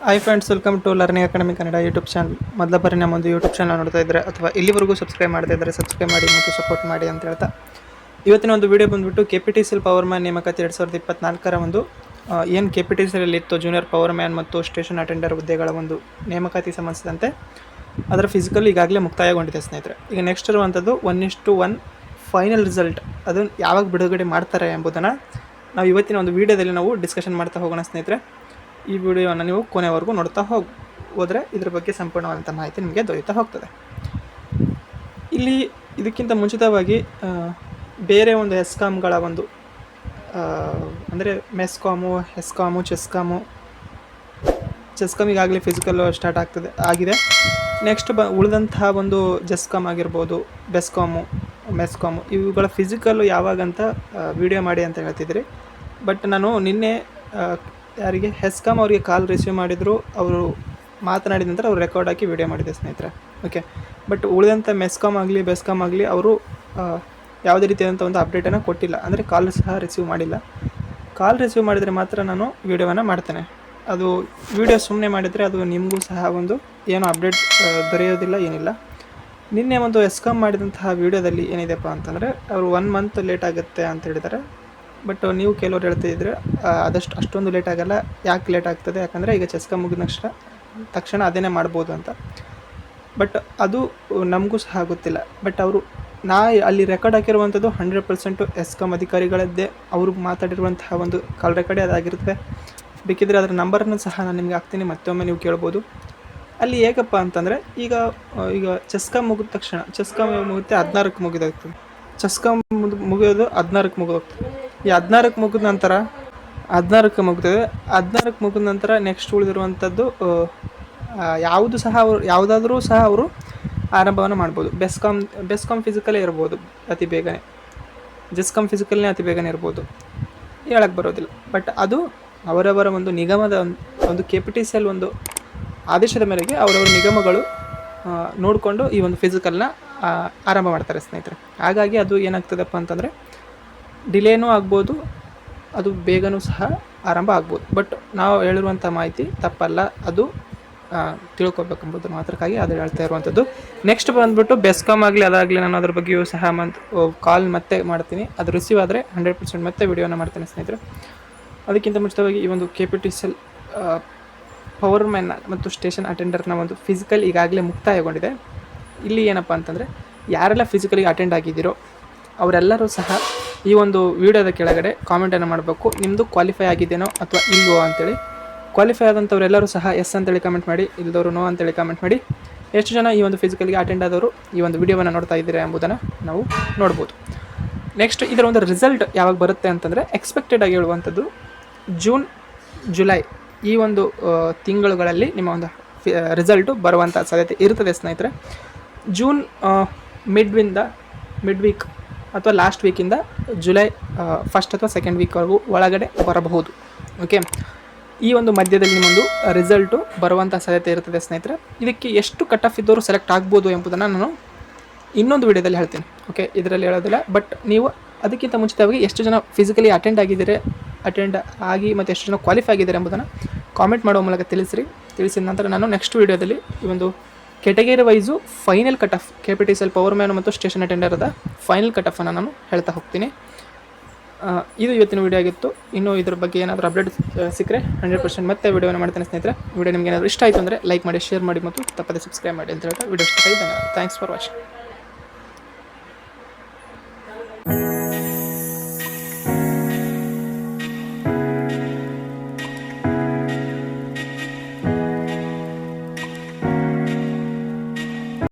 Hi friends, welcome to learning academy Kannada YouTube channel. ಮೊದಲ ಬಾರಿ ನಮ್ಮೊಂದು YouTube channel ನೋಡ್ತಾ ಇದ್ದರೆ ಅಥವಾ ಇಲ್ಲಿವರೆಗೂ ಸಬ್ಸ್ಕ್ರೈಬ್ ಮಾಡದೇ ಇದ್ದರೆ ಸಬ್ಸ್ಕ್ರೈಬ್ ಮಾಡಿ ಮತ್ತು ಸಪೋರ್ಟ್ ಮಾಡಿ ಅಂತ ಹೇಳ್ತಾ ಇವತ್ತಿನ ಒಂದು ವಿಡಿಯೋ ಬಂದುಬಿಟ್ಟು KPTCL ಪವರ್ ಮ್ಯಾನ್ ನೇಮಕಾತಿ 2024ರ ಒಂದು ಏನು KPTCL ಇತ್ತು ಜೂನಿಯರ್ ಪವರ್ ಮ್ಯಾನ್ ಮತ್ತು ಸ್ಟೇಷನ್ ಅಟೆಂಡರ್ ಹುದ್ದೆಗಳ ಒಂದು ನೇಮಕಾತಿ ಸಂಬಂಧಿಸಿದಂತೆ ಅದರ ಫಿಸಿಕಲ್ ಈಗಾಗಲೇ ಮುಕ್ತಾಯಗೊಂಡಿದೆ ಸ್ನೇಹಿತರೆ. ಈಗ ನೆಕ್ಸ್ಟ್ ಇರುವಂಥದ್ದು 1:1 ಫೈನಲ್ ರಿಸಲ್ಟ್ ಅದನ್ನು ಯಾವಾಗ ಬಿಡುಗಡೆ ಮಾಡ್ತಾರೆ ಎಂಬುದನ್ನು ನಾವು ಇವತ್ತಿನ ಒಂದು ವಿಡಿಯೋದಲ್ಲಿ ನಾವು ಡಿಸ್ಕಷನ್ ಮಾಡ್ತಾ ಹೋಗೋಣ ಸ್ನೇಹಿತರೆ. ಈ ವಿಡಿಯೋವನ್ನು ನೀವು ಕೊನೆವರೆಗೂ ನೋಡ್ತಾ ಹೋದರೆ ಇದ್ರ ಬಗ್ಗೆ ಸಂಪೂರ್ಣವಾದಂಥ ಮಾಹಿತಿ ನಿಮಗೆ ದೊರೆಯುತ್ತಾ ಹೋಗ್ತದೆ. ಇಲ್ಲಿ ಇದಕ್ಕಿಂತ ಮುಂಚಿತವಾಗಿ ಬೇರೆ ಒಂದು ಎಸ್ಕಾಮ್ಗಳ ಒಂದು ಅಂದರೆ ಮೆಸ್ಕಾಮು, ಎಸ್ಕಾಮು, ಚೆಸ್ಕಾಮ್ ಈಗಾಗಲೇ ಫಿಸಿಕಲ್ ಸ್ಟಾರ್ಟ್ ಆಗಿದೆ. ನೆಕ್ಸ್ಟ್ ಉಳಿದಂತಹ ಒಂದು ಜೆಸ್ಕಾಮ್ ಆಗಿರ್ಬೋದು, ಬೆಸ್ಕಾಮು, ಮೆಸ್ಕಾಮು ಇವುಗಳ ಫಿಸಿಕಲ್ಲು ಯಾವಾಗಂತ ವಿಡಿಯೋ ಮಾಡಿ ಅಂತ ಹೇಳ್ತಿದ್ರಿ. ಬಟ್ ನಾನು ನಿನ್ನೆ ಯಾರಿಗೆ ಹೆಸ್ಕಾಮ್ ಅವರಿಗೆ ಕಾಲ್ ರಿಸೀವ್ ಮಾಡಿದ್ರು, ಅವರು ಮಾತನಾಡಿದ ನಂತರ ಅವ್ರು ರೆಕಾರ್ಡ್ ಹಾಕಿ ವಿಡಿಯೋ ಮಾಡಿದೆ ಸ್ನೇಹಿತರೆ. ಓಕೆ, ಬಟ್ ಉಳಿದಂಥ ಮೆಸ್ಕಾಮ್ ಆಗಲಿ ಬೆಸ್ಕಾಮ್ ಆಗಲಿ ಅವರು ಯಾವುದೇ ರೀತಿಯಾದಂಥ ಒಂದು ಅಪ್ಡೇಟನ್ನು ಕೊಟ್ಟಿಲ್ಲ, ಅಂದರೆ ಕಾಲ್ ಸಹ ರಿಸೀವ್ ಮಾಡಿಲ್ಲ. ಕಾಲ್ ರಿಸೀವ್ ಮಾಡಿದರೆ ಮಾತ್ರ ನಾನು ವಿಡಿಯೋವನ್ನು ಮಾಡ್ತೇನೆ. ಅದು ವಿಡಿಯೋ ಸುಮ್ಮನೆ ಮಾಡಿದರೆ ಅದು ನಿಮಗೂ ಸಹ ಒಂದು ಏನೋ ಅಪ್ಡೇಟ್ ದೊರೆಯೋದಿಲ್ಲ, ಏನಿಲ್ಲ. ನಿನ್ನೆ ಒಂದು ಎಸ್ಕಾಮ್ ಮಾಡಿದಂತಹ ವಿಡಿಯೋದಲ್ಲಿ ಏನಿದೆಪ್ಪ ಅಂತಂದರೆ ಅವರು 1 ಮಂತ್ ಲೇಟ್ ಆಗುತ್ತೆ ಅಂತ ಹೇಳಿದ್ದಾರೆ. ಬಟ್ ನೀವು ಕೆಲವ್ರು ಹೇಳ್ತಿದ್ರೆ ಅಷ್ಟೊಂದು ಲೇಟ್ ಆಗೋಲ್ಲ. ಯಾಕೆ ಲೇಟ್ ಆಗ್ತದೆ? ಯಾಕಂದರೆ ಈಗ ಚೆಸ್ಕಾಮ್ ಮುಗಿದ ತಕ್ಷಣ ಅದೇನೇ ಮಾಡ್ಬೋದು ಅಂತ. ಬಟ್ ಅದು ನಮಗೂ ಸಹ ಗೊತ್ತಿಲ್ಲ. ಬಟ್ ಅವರು ಅಲ್ಲಿ ರೆಕಾರ್ಡ್ ಹಾಕಿರುವಂಥದ್ದು 100% ಎಸ್ಕಾಮ್ ಅಧಿಕಾರಿಗಳದ್ದೇ ಅವರು ಮಾತಾಡಿರುವಂತಹ ಒಂದು ಕಾಲ್ ರೆಕಾರ್ಡೇ ಅದಾಗಿರುತ್ತೆ. ಬೇಕಿದ್ದರೆ ಅದರ ನಂಬರನ್ನು ಸಹ ನಾನು ನಿಮಗೆ ಹಾಕ್ತೀನಿ, ಮತ್ತೊಮ್ಮೆ ನೀವು ಕೇಳ್ಬೋದು. ಅಲ್ಲಿ ಹೇಗಪ್ಪ ಅಂತಂದರೆ ಈಗ ಚೆಸ್ಕಾಮ್ ಮುಗಿದ ತಕ್ಷಣ ಚೆಸ್ಕಾಮ್ ಮುಗುತ್ತೆ 16ಕ್ಕೆ ಮುಗಿದೋಗ್ತದೆ. ಚೆಸ್ಕಾಮ್ ಮುಗಿಯೋದು 16ಕ್ಕೆ ಮುಗಿದೋಗ್ತದೆ. ಈ 16ಕ್ಕೆ ಮುಗಿದ ನಂತರ 16ಕ್ಕೆ ಮುಗ್ತದೆ. 16ಕ್ಕೆ ಮುಗಿದ ನಂತರ ನೆಕ್ಸ್ಟ್ ಉಳಿದಿರುವಂಥದ್ದು ಯಾವುದಾದ್ರೂ ಸಹ ಅವರು ಆರಂಭವನ್ನು ಮಾಡ್ಬೋದು. ಬೆಸ್ಕಾಮ್ ಫಿಸಿಕಲೇ ಇರ್ಬೋದು ಅತಿ ಬೇಗನೆ, ಜೆಸ್ಕಾಮ್ ಫಿಸಿಕಲ್ನೇ ಅತಿ ಬೇಗನೆ ಇರ್ಬೋದು, ಹೇಳಕ್ಕೆ ಬರೋದಿಲ್ಲ. ಬಟ್ ಅದು ಅವರವರ ಒಂದು ನಿಗಮದ ಒಂದು KPTCL ಒಂದು ಆದೇಶದ ಮೇರೆಗೆ ಅವರವರ ನಿಗಮಗಳು ನೋಡಿಕೊಂಡು ಈ ಒಂದು ಫಿಸಿಕಲ್ನ ಆರಂಭ ಮಾಡ್ತಾರೆ ಸ್ನೇಹಿತರೆ. ಹಾಗಾಗಿ ಅದು ಏನಾಗ್ತದಪ್ಪ ಅಂತಂದರೆ ಡಿಲೇನೂ ಆಗ್ಬೋದು, ಅದು ಬೇಗನೂ ಸಹ ಆರಂಭ ಆಗ್ಬೋದು. ಬಟ್ ನಾವು ಹೇಳಿರುವಂಥ ಮಾಹಿತಿ ತಪ್ಪಲ್ಲ, ಅದು ತಿಳ್ಕೊಬೇಕೆಂಬುದು ಮಾತ್ರಕ್ಕಾಗಿ ಅದು ಹೇಳ್ತಾ ಇರುವಂಥದ್ದು. ನೆಕ್ಸ್ಟ್ ಬಂದುಬಿಟ್ಟು ಬೆಸ್ಕಾಮ್ ಆಗಲಿ ಅದಾಗಲಿ ನಾನು ಅದ್ರ ಬಗ್ಗೆಯೂ ಸಹ ಕಾಲ್ ಮತ್ತೆ ಮಾಡ್ತೀನಿ. ಅದು ರಿಸೀವ್ ಆದರೆ 100% ಮತ್ತೆ ವಿಡಿಯೋನ ಮಾಡ್ತೇನೆ ಸ್ನೇಹಿತರೆ. ಅದಕ್ಕಿಂತ ಮುಂಚಿತವಾಗಿ ಈ ಒಂದು KPTCL ಪವರ್ ಮ್ಯಾನ್ ಮತ್ತು ಸ್ಟೇಷನ್ ಅಟೆಂಡರ್ನ ಒಂದು ಫಿಸಿಕಲ್ ಈಗಾಗಲೇ ಮುಕ್ತಾಯಗೊಂಡಿದೆ. ಇಲ್ಲಿ ಏನಪ್ಪ ಅಂತಂದರೆ ಯಾರೆಲ್ಲ ಫಿಸಿಕಲಿಗೆ ಅಟೆಂಡ್ ಆಗಿದ್ದೀರೋ ಅವರೆಲ್ಲರೂ ಸಹ ಈ ಒಂದು ವಿಡಿಯೋದ ಕೆಳಗಡೆ ಕಾಮೆಂಟನ್ನು ಮಾಡಬೇಕು. ನಿಮ್ಮದು ಕ್ವಾಲಿಫೈ ಆಗಿದೆಯೋ ಅಥವಾ ಇಲ್ವೋ ಅಂತೇಳಿ. ಕ್ವಾಲಿಫೈ ಆದಂಥವರೆಲ್ಲರೂ ಸಹ ಎಸ್ ಅಂತೇಳಿ ಕಮೆಂಟ್ ಮಾಡಿ, ಇಲ್ಲದವರು ನೋ ಅಂತೇಳಿ ಕಮೆಂಟ್ ಮಾಡಿ. ಎಷ್ಟು ಜನ ಈ ಒಂದು ಫಿಸಿಕಲ್ಗೆ ಅಟೆಂಡ್ ಆದವರು ಈ ಒಂದು ವಿಡಿಯೋವನ್ನು ನೋಡ್ತಾ ಇದ್ದೀರಾ ಎಂಬುದನ್ನು ನಾವು ನೋಡ್ಬೋದು. ನೆಕ್ಸ್ಟ್ ಇದರ ಒಂದು ರಿಸಲ್ಟ್ ಯಾವಾಗ ಬರುತ್ತೆ ಅಂತಂದರೆ ಎಕ್ಸ್ಪೆಕ್ಟೆಡ್ ಆಗಿ ಹೇಳುವಂಥದ್ದು ಜೂನ್ ಜುಲೈ ಈ ಒಂದು ತಿಂಗಳುಗಳಲ್ಲಿ ನಿಮ್ಮ ಒಂದು ರಿಸಲ್ಟು ಬರುವಂಥ ಸಾಧ್ಯತೆ ಇರ್ತದೆ ಸ್ನೇಹಿತರೆ. ಜೂನ್ ಮಿಡ್ ವೀಕ್ ಅಥವಾ ಲಾಸ್ಟ್ ವೀಕಿಂದ ಜುಲೈ ಫಸ್ಟ್ ಅಥವಾ ಸೆಕೆಂಡ್ ವೀಕ್ವರೆಗೂ ಒಳಗಡೆ ಬರಬಹುದು. ಓಕೆ, ಈ ಒಂದು ಮಧ್ಯದಲ್ಲಿ ನಿಮ್ಮೊಂದು ರಿಸಲ್ಟು ಬರುವಂಥ ಸಾಧ್ಯತೆ ಇರ್ತದೆ ಸ್ನೇಹಿತರೆ. ಇದಕ್ಕೆ ಎಷ್ಟು ಕಟ್ ಆಫ್ ಇದ್ದವರು ಸೆಲೆಕ್ಟ್ ಆಗ್ಬೋದು ಎಂಬುದನ್ನು ನಾನು ಇನ್ನೊಂದು ವಿಡಿಯೋದಲ್ಲಿ ಹೇಳ್ತೀನಿ. ಓಕೆ, ಇದರಲ್ಲಿ ಹೇಳೋದಿಲ್ಲ. ಬಟ್ ನೀವು ಅದಕ್ಕಿಂತ ಮುಂಚಿತವಾಗಿ ಎಷ್ಟು ಜನ ಫಿಸಿಕಲಿ ಅಟೆಂಡ್ ಆಗಿ ಮತ್ತು ಎಷ್ಟು ಜನ ಕ್ವಾಲಿಫೈ ಆಗಿದ್ದಾರೆ ಎಂಬುದನ್ನು ಕಾಮೆಂಟ್ ಮಾಡೋ ಮೂಲಕ ತಿಳಿಸಿದ ನಂತರ ನಾನು ನೆಕ್ಸ್ಟ್ ವಿಡಿಯೋದಲ್ಲಿ ಈ ಒಂದು category wise final cut off KPTCL power man ಮತ್ತು ಸ್ಟೇಷನ್ ಅಟೆಂಡರ್ದ ಫೈನಲ್ ಕಟ್ ಆಫನ್ನು ನಾನು ಹೇಳ್ತಾ ಹೋಗ್ತೀನಿ. ಇದು ಇವತ್ತಿನ ವಿಡಿಯೋ ಆಗಿತ್ತು. ಇನ್ನೂ ಇದ್ರ ಬಗ್ಗೆ ಏನಾದರೂ ಅಪ್ಡೇಟ್ ಸಿಕ್ಕರೆ 100% ಮತ್ತೆ ವಿಡಿಯೋನ ಮಾಡ್ತೇನೆ ಸ್ನೇಹಿತರೆ. ವಿಡಿಯೋ ನಿಮಗೆ ಏನಾದರೂ ಇಷ್ಟ ಆಯಿತು ಅಂದರೆ ಲೈಕ್ ಮಾಡಿ, ಶೇರ್ ಮಾಡಿ ಮತ್ತು ತಪ್ಪದೆ ಸಬ್ಸ್ಕ್ರೈಬ್ ಮಾಡಿ ಅಂತ ಹೇಳ್ತಾ ವಿಡಿಯೋ ಇಷ್ಟ ಆಗಿದೆ. Thanks for watching.